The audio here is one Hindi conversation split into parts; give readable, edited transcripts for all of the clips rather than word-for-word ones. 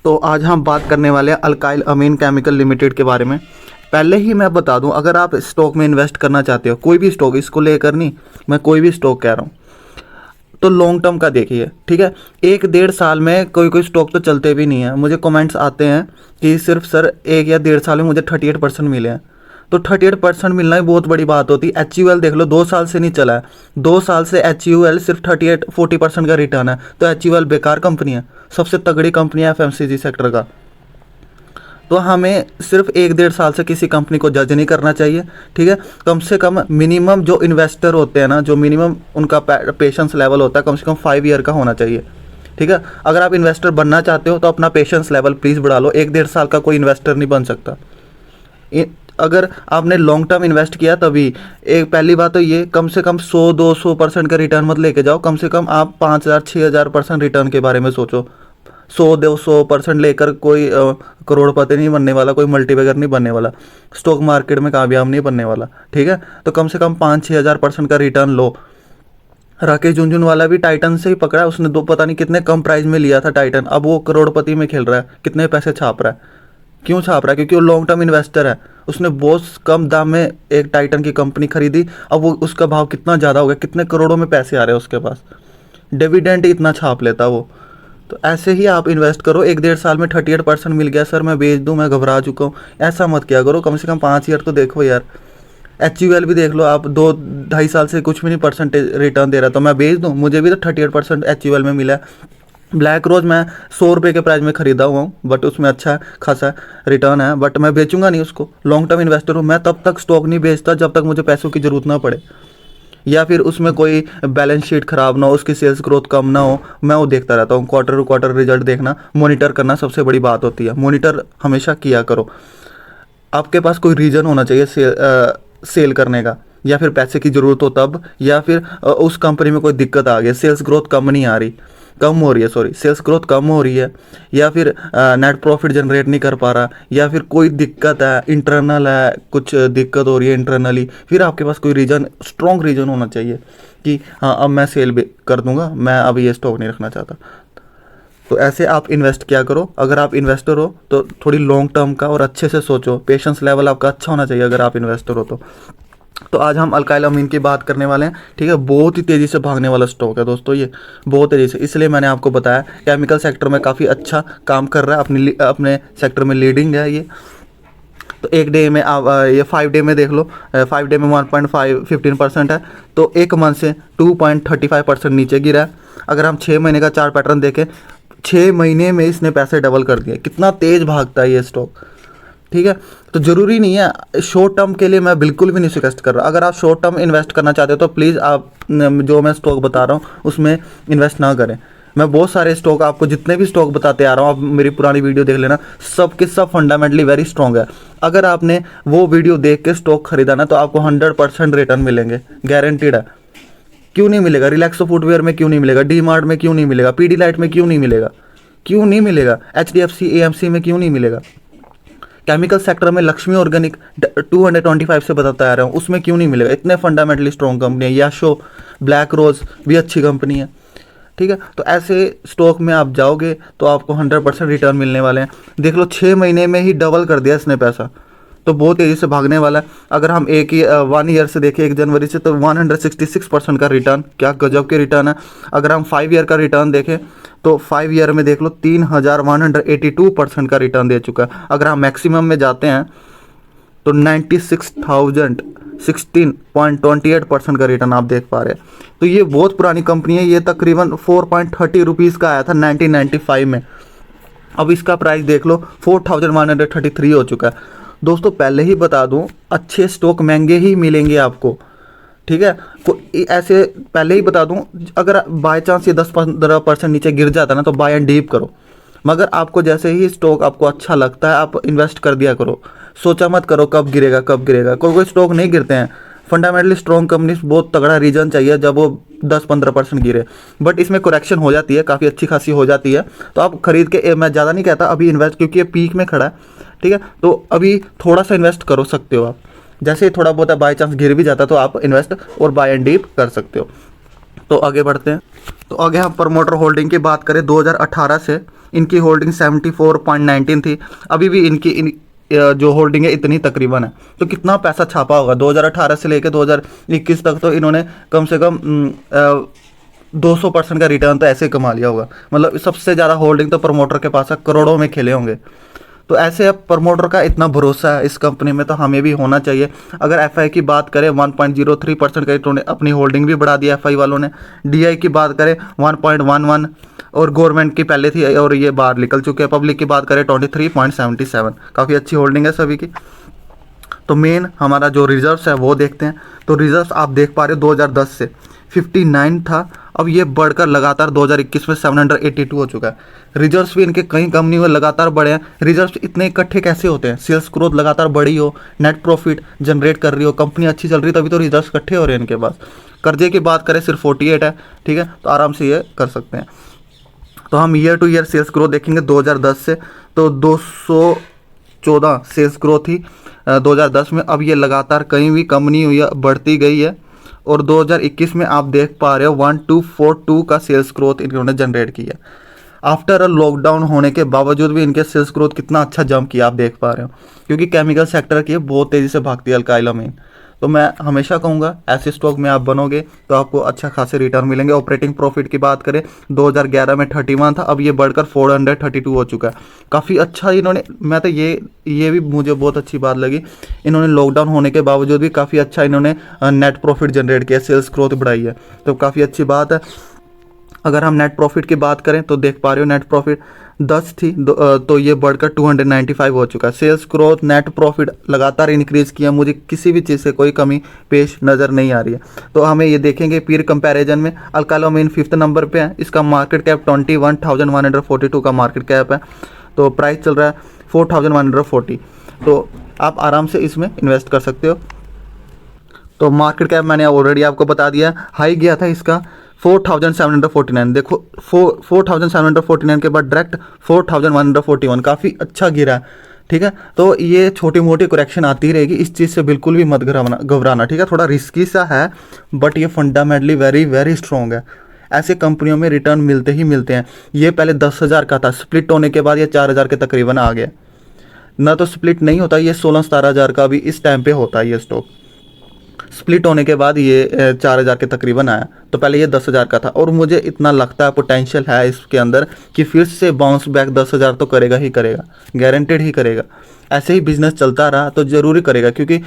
तो आज हम बात करने वाले हैं अल्काइल अमीन केमिकल लिमिटेड के बारे में। पहले ही मैं बता दूं, अगर आप स्टॉक में इन्वेस्ट करना चाहते हो, कोई भी स्टॉक, इसको लेकर नहीं, मैं कोई भी स्टॉक कह रहा हूं, तो लॉन्ग टर्म का देखिए, ठीक है। 1-1.5 साल में कोई स्टॉक तो चलते भी नहीं है। मुझे कमेंट्स आते हैं कि सिर्फ सर 1 या 1.5 साल में मुझे 38% मिले हैं। तो 38% मिलना ही बहुत बड़ी बात होती है। HUL देख लो, 2 साल से नहीं चला है, 2 साल से HUL सिर्फ 38-40% का रिटर्न है। तो HUL बेकार कंपनी है, सबसे तगड़ी कंपनी है FMCG सेक्टर का। तो हमें सिर्फ 1-1.5 साल से किसी कंपनी को जज नहीं करना चाहिए, ठीक है। कम से कम मिनिमम जो इन्वेस्टर होते हैं ना, जो मिनिमम उनका पेशेंस लेवल होता है, कम से कम 5 ईयर का होना चाहिए, ठीक है। अगर आप इन्वेस्टर बनना चाहते हो तो अपना पेशेंस लेवल प्लीज़ बढ़ा लो। 1-1.5 साल का कोई इन्वेस्टर नहीं बन सकता। अगर आपने लॉन्ग टर्म इन्वेस्ट किया तभी, एक पहली बात तो ये, कम से कम 100-200% का रिटर्न मत लेके जाओ। कम से कम आप 5,000-6,000% रिटर्न के बारे में सोचो। 100-200% लेकर कोई करोड़पति नहीं बनने वाला, कोई मल्टीबैगर नहीं बनने वाला, स्टॉक मार्केट में कामयाब नहीं बनने वाला, ठीक है। तो कम से कम 5-6,000% का रिटर्न लो। राकेश झुनझुनवाला भी टाइटन से ही पकड़ा, उसने पता नहीं कितने कम प्राइस में लिया था टाइटन, अब वो करोड़पति में खेल रहा है, कितने पैसे छाप रहा है। क्यों छाप रहा है? क्योंकि वो लॉन्ग टर्म इन्वेस्टर है। उसने बहुत कम दाम में एक टाइटन की कंपनी खरीदी, अब वो उसका भाव कितना ज़्यादा हो गया, कितने करोड़ों में पैसे आ रहे हैं उसके पास, डिविडेंड इतना छाप लेता वो। तो ऐसे ही आप इन्वेस्ट करो। 1-1.5 साल में 38% मिल गया, सर मैं बेच दूं, मैं घबरा चुका हूँ, ऐसा मत किया करो। कम से कम 5 ईयर तो देखो यार। HUL भी देख लो आप, 2-2.5 साल से कुछ भी नहीं परसेंटेज रिटर्न दे रहा, तो मैं बेच दूँ? मुझे भी तो 38% HUL में मिला है। ब्लैक रोज मैं 100 रुपये के प्राइस में खरीदा हुआ हूँ, बट उसमें अच्छा खासा रिटर्न है, बट मैं बेचूंगा नहीं उसको। लॉन्ग टर्म इन्वेस्टर हूँ मैं, तब तक स्टॉक नहीं बेचता जब तक मुझे पैसों की ज़रूरत ना पड़े, या फिर उसमें कोई बैलेंस शीट खराब ना हो, उसकी सेल्स ग्रोथ कम ना हो। मैं वो देखता रहता हूँ, क्वार्टर टू क्वार्टर रिजल्ट देखना, मॉनिटर करना सबसे बड़ी बात होती है। मॉनिटर हमेशा किया करो। आपके पास कोई रीज़न होना चाहिए सेल करने का, या फिर पैसे की ज़रूरत हो तब, या फिर उस कंपनी में कोई दिक्कत आ गई, सेल्स ग्रोथ कम हो रही है, सेल्स ग्रोथ कम हो रही है, या फिर नेट प्रॉफिट जनरेट नहीं कर पा रहा, या फिर कोई दिक्कत है इंटरनल है, कुछ दिक्कत हो रही है इंटरनली, फिर आपके पास कोई रीज़न, स्ट्रॉन्ग रीज़न होना चाहिए कि हाँ अब मैं सेल कर दूंगा, मैं अब ये स्टॉक नहीं रखना चाहता। तो ऐसे आप इन्वेस्ट किया करो। अगर आप इन्वेस्टर हो तो थोड़ी लॉन्ग टर्म का और अच्छे से सोचो, पेशेंस लेवल आपका अच्छा होना चाहिए अगर आप इन्वेस्टर हो तो आज हम अल्काइल अमीन की बात करने वाले हैं, ठीक है। बहुत ही तेज़ी से भागने वाला स्टॉक है दोस्तों, ये बहुत तेज़ी से, इसलिए मैंने आपको बताया केमिकल सेक्टर में काफ़ी अच्छा काम कर रहा है, अपने सेक्टर में लीडिंग है ये। तो एक डे में आप ये 5 डे में देख लो, 5 डे में 1.15% है, तो एक मंथ से 2.35% नीचे गिरा है। अगर हम 6 महीने का चार्ट पैटर्न देखें, 6 महीने में इसने पैसे डबल कर दिए। कितना तेज़ भागता है ये स्टॉक, ठीक है। तो ज़रूरी नहीं है, शॉर्ट टर्म के लिए मैं बिल्कुल भी नहीं सजेस्ट कर रहा। अगर आप शॉर्ट टर्म इन्वेस्ट करना चाहते हो तो प्लीज़ आप जो मैं स्टॉक बता रहा हूँ उसमें इन्वेस्ट ना करें। मैं बहुत सारे स्टॉक, आपको जितने भी स्टॉक बताते आ रहा हूँ, आप मेरी पुरानी वीडियो देख लेना, सब के सब फंडामेंटली वेरी स्ट्रॉन्ग है। अगर आपने वो वीडियो देख के स्टॉक खरीदा ना, तो आपको 100% रिटर्न मिलेंगे, गारंटीड है। क्यों नहीं मिलेगा? रिलैक्सो फुटवेयर में क्यों नहीं मिलेगा? DMart में क्यों नहीं मिलेगा? पीडीलाइट में क्यों नहीं मिलेगा? क्यों नहीं मिलेगा? HDFC AMC में क्यों नहीं मिलेगा? केमिकल सेक्टर में लक्ष्मी ऑर्गेनिक 225 से बताता आ रहा हूँ, उसमें क्यों नहीं मिलेगा? इतने फंडामेंटली स्ट्रॉन्ग कंपनी है। याशो, ब्लैक रोज भी अच्छी कंपनी है, ठीक है। तो ऐसे स्टॉक में आप जाओगे तो आपको 100% रिटर्न मिलने वाले हैं। देख लो, 6 महीने में ही डबल कर दिया इसने पैसा, तो बहुत तेज़ी से भागने वाला है। अगर हम 1 ईयर से देखें, 1 जनवरी से, तो 166% का रिटर्न, क्या गजब के रिटर्न है। अगर हम 5 ईयर का रिटर्न देखें तो 5 ईयर में देख लो 3,182% का रिटर्न दे चुका है। अगर हम मैक्सिमम में जाते हैं तो 96,016.28% का रिटर्न आप देख पा रहे हैं। तो ये बहुत पुरानी कंपनी है, ये तकरीबन 4.30 रुपीज़ का आया था 1995 में। अब इसका प्राइस देख लो 4,133 हो चुका है। दोस्तों पहले ही बता दूं, अच्छे स्टॉक महंगे ही मिलेंगे आपको, ठीक है। ऐसे पहले ही बता दूं, अगर बाय चांस ये 10-15% नीचे गिर जाता ना, तो बाय एंड डीप करो। मगर आपको जैसे ही स्टॉक आपको अच्छा लगता है, आप इन्वेस्ट कर दिया करो। सोचा मत करो कब गिरेगा कब गिरेगा। कोई स्टॉक नहीं गिरते हैं, फंडामेंटली स्ट्रॉन्ग कंपनी, बहुत तगड़ा रीजन चाहिए जब वो 10-15% गिरे। बट इसमें करेक्शन हो जाती है, काफ़ी अच्छी खासी हो जाती है। तो आप खरीद के, मैं ज़्यादा नहीं कहता अभी इन्वेस्ट, क्योंकि ये पीक में खड़ा है, ठीक है। तो अभी थोड़ा सा इन्वेस्ट करो सकते हो आप। जैसे थोड़ा बहुत बाई चांस गिर भी जाता तो आप इन्वेस्ट और बाय एंड डीप कर सकते हो। तो आगे बढ़ते हैं। तो आगे हम प्रमोटर होल्डिंग की बात करें, 2018 से इनकी होल्डिंग 74.19 थी। अभी भी इनकी जो होल्डिंग है इतनी तकरीबन है। तो कितना पैसा छापा होगा 2018 से लेकर 2021 तक, तो इन्होंने कम से कम 200% का रिटर्न तो ऐसे कमा लिया होगा। मतलब सबसे ज़्यादा होल्डिंग तो प्रमोटर के पास है, करोड़ों में खेले होंगे। तो ऐसे अब प्रमोटर का इतना भरोसा है इस कंपनी में, तो हमें भी होना चाहिए। अगर एफआई की बात करें 1.03% का इन्होंने अपनी होल्डिंग भी बढ़ा दिया एफआई वालों ने। डीआई की बात करें 1.11 और गवर्नमेंट की पहले थी और ये बाहर निकल चुके हैं। पब्लिक की बात करें 23.77, काफ़ी अच्छी होल्डिंग है सभी की। तो मेन हमारा जो रिजर्व्स है वो देखते हैं। तो रिजर्व्स आप देख पा रहे हो 2010 से 59 था, अब ये बढ़कर लगातार 2021 में 782 हो चुका है। रिजर्व्स भी इनके कहीं कम नहीं हुए, लगातार बढ़े हैं। रिजर्व्स इतने इकट्ठे कैसे होते हैं? सेल्स ग्रोथ लगातार बढ़ी हो, नेट प्रॉफिट जनरेट कर रही हो, कंपनी अच्छी चल रही, तभी तो रिजर्व्स इकट्ठे हो रहे हैं इनके पास। कर्जे की बात करें सिर्फ 48 है, ठीक है, तो आराम से ये कर सकते हैं। तो हम year to year sales growth देखेंगे 2010 से, तो 214 सेल्स ग्रोथ थी 2010 में। अब ये लगातार कहीं भी कम नहीं हुई है, बढ़ती गई है। और 2021 में आप देख पा रहे हो 1242 का सेल्स ग्रोथ इन्होंने जनरेट किया। आफ्टर अ लॉकडाउन होने के बावजूद भी इनके सेल्स ग्रोथ कितना अच्छा जंप किया आप देख पा रहे हो, क्योंकि केमिकल सेक्टर की बहुत तेज़ी से भागती है अल्काइल अमीन। तो मैं हमेशा कहूँगा ऐसे स्टॉक में आप बनोगे तो आपको अच्छा खासे रिटर्न मिलेंगे। ऑपरेटिंग प्रॉफिट की बात करें 2011 में 31 था, अब ये बढ़कर 432 हो चुका है। काफ़ी अच्छा इन्होंने, मैं तो ये भी मुझे बहुत अच्छी बात लगी, इन्होंने लॉकडाउन होने के बावजूद भी काफ़ी अच्छा इन्होंने नेट प्रॉफिट जनरेट किया, सेल्स ग्रोथ बढ़ाई है, तो काफ़ी अच्छी बात है। अगर हम नेट प्रॉफिट की बात करें तो देख पा रहे हो नेट प्रॉफिट 10 थी तो ये बढ़कर 295 हो चुका है। सेल्स ग्रोथ, नेट प्रॉफिट लगातार इंक्रीज किया, मुझे किसी भी चीज़ से कोई कमी पेश नज़र नहीं आ रही है। तो हमें ये देखेंगे पीर कंपैरिजन में अल्काइल अमीन 5th नंबर पे है। इसका मार्केट कैप 21,142 का मार्केट कैप है, तो प्राइस चल रहा है 4,140। तो आप आराम से इसमें इन्वेस्ट कर सकते हो। तो मार्केट कैप मैंने ऑलरेडी आपको बता दिया, हाई गया था इसका 4,749। देखो 4,749 के बाद डायरेक्ट 4,141, काफ़ी अच्छा गिरा है, ठीक है। तो ये छोटी मोटी करेक्शन आती रहेगी, इस चीज़ से बिल्कुल भी मत घबराना, ठीक है। थोड़ा रिस्की सा है बट ये फंडामेंटली वेरी वेरी स्ट्रॉन्ग है। ऐसे कंपनियों में रिटर्न मिलते ही मिलते हैं। ये पहले 10,000 का था, स्प्लिट होने के बाद ये 4,000 के तकरीबन आ गया। ना तो स्प्लिट नहीं होता, ये 16-17 हज़ार का भी इस टाइम पे होता है ये स्टॉक। स्प्लिट होने के बाद ये 4,000 के तकरीबन आया, तो पहले ये 10,000 का था। और मुझे इतना लगता है पोटेंशियल है इसके अंदर कि फिर से बाउंस बैक 10,000 तो करेगा ही करेगा, गारंटेड ही करेगा। ऐसे ही बिजनेस चलता रहा तो ज़रूरी करेगा, क्योंकि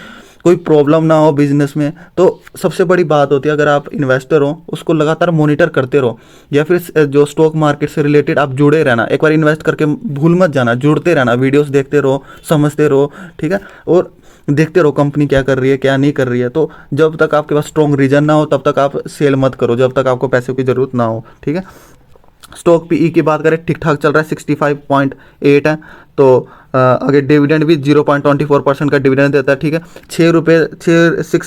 कोई प्रॉब्लम ना हो बिजनेस में। तो सबसे बड़ी बात होती है, अगर आप इन्वेस्टर हो उसको लगातार मॉनिटर करते रहो, या फिर जो स्टॉक मार्केट से रिलेटेड आप जुड़े रहना। एक बार इन्वेस्ट करके भूल मत जाना, जुड़ते रहना, वीडियोस देखते रहो, समझते रहो, ठीक है। और देखते रहो कंपनी क्या कर रही है क्या नहीं कर रही है। तो जब तक आपके पास स्ट्रॉन्ग रीजन ना हो तब तक आप सेल मत करो, जब तक आपको पैसे की ज़रूरत ना हो, ठीक है। स्टॉक पीई की बात करें ठीक ठाक चल रहा है, 65.8 है। तो अगर डिविडेंड भी 0.24% का डिविडेंड देता है, ठीक है। 6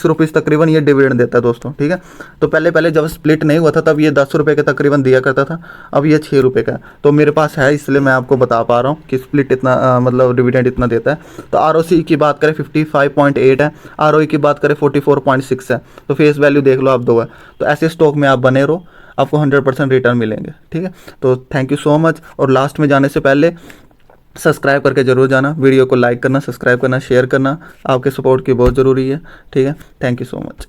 रुपीज़ तकरीबन ये डिविडेंड देता है दोस्तों, ठीक है। तो पहले जब स्प्लिट नहीं हुआ था तब ये 10 रुपये के तकरीबन दिया करता था, अब ये 6 रुपये का। तो मेरे पास है इसलिए मैं आपको बता पा रहा हूँ कि स्प्लिट इतना मतलब डिविडेंड इतना देता है। तो ROC की बात करें 55.8 है, ROE की बात करें 44.6 है। तो फेस वैल्यू देख लो आप 2 है। तो ऐसे स्टॉक में आप बने रहो, आपको 100% रिटर्न मिलेंगे, ठीक है। तो थैंक यू सो मच। और लास्ट में जाने से पहले सब्सक्राइब करके ज़रूर जाना, वीडियो को लाइक करना, सब्सक्राइब करना, शेयर करना, आपके सपोर्ट की बहुत ज़रूरी है, ठीक है। Thank you so much.